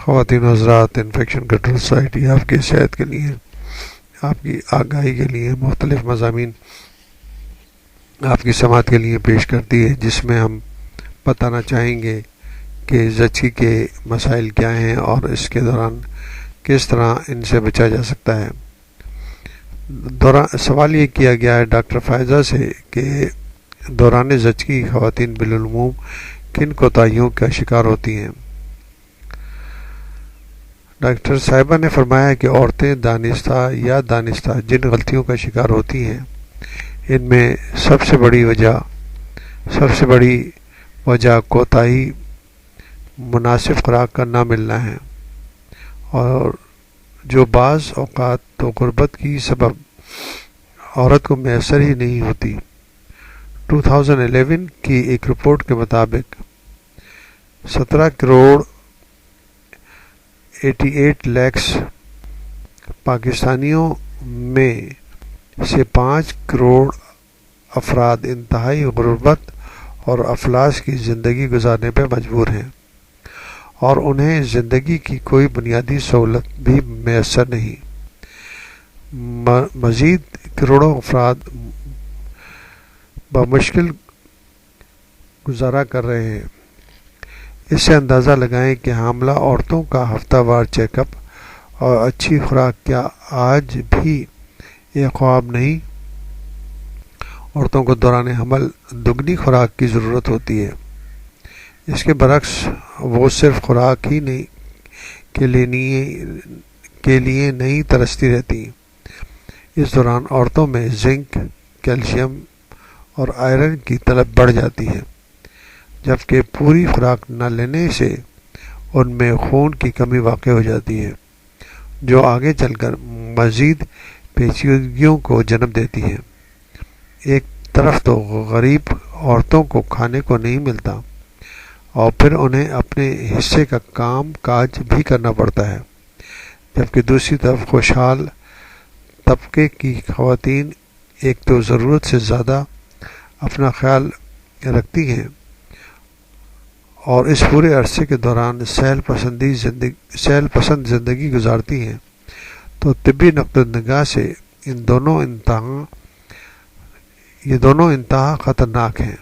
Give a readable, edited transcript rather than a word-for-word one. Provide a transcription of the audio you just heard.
خواتین و حضرات، انفیکشن کنٹرول سوسائٹی آپ کی صحت کے لیے، آپ کی آگاہی کے لیے مختلف مضامین آپ کی سماعت کے لیے پیش کرتی ہے، جس میں ہم بتانا چاہیں گے کہ زچگی کے مسائل کیا ہیں اور اس کے دوران کس طرح ان سے بچا جا سکتا ہے۔ سوال یہ کیا گیا ہے ڈاکٹر فائزہ سے کہ دوران زچگی خواتین بالعموم کن کوتاہیوں کا شکار ہوتی ہیں۔ ڈاکٹر صاحبہ نے فرمایا کہ عورتیں دانستہ یا دانستہ جن غلطیوں کا شکار ہوتی ہیں، ان میں سب سے بڑی وجہ کوتاہی مناسب خوراک کا نہ ملنا ہے، اور جو بعض اوقات تو غربت کی سبب عورت کو میسر ہی نہیں ہوتی۔ 2011 کی ایک رپورٹ کے مطابق 17 کروڑ 88 لاکھ پاکستانیوں میں سے 5 کروڑ افراد انتہائی غربت اور افلاس کی زندگی گزارنے پر مجبور ہیں، اور انہیں زندگی کی کوئی بنیادی سہولت بھی میسر نہیں۔ مزید کروڑوں افراد بمشکل گزارا کر رہے ہیں۔ اس سے اندازہ لگائیں کہ حاملہ عورتوں کا ہفتہ وار چیک اپ اور اچھی خوراک کیا آج بھی ایک خواب نہیں؟ عورتوں کو دوران حمل دگنی خوراک کی ضرورت ہوتی ہے۔ اس کے برعکس وہ صرف خوراک ہی نہیں کے لیے نہیں ترستی رہتی۔ اس دوران عورتوں میں زنک، کیلشیم اور آئرن کی طلب بڑھ جاتی ہے، جبکہ پوری خوراک نہ لینے سے ان میں خون کی کمی واقع ہو جاتی ہے، جو آگے چل کر مزید پیچیدگیوں کو جنم دیتی ہے۔ ایک طرف تو غریب عورتوں کو کھانے کو نہیں ملتا، اور پھر انہیں اپنے حصے کا کام کاج بھی کرنا پڑتا ہے، جبکہ دوسری طرف خوشحال طبقے کی خواتین ایک تو ضرورت سے زیادہ اپنا خیال رکھتی ہیں اور اس پورے عرصے کے دوران سہل پسند زندگی گزارتی ہیں، تو طبی نقطہ نگاہ سے یہ دونوں انتہا خطرناک ہیں۔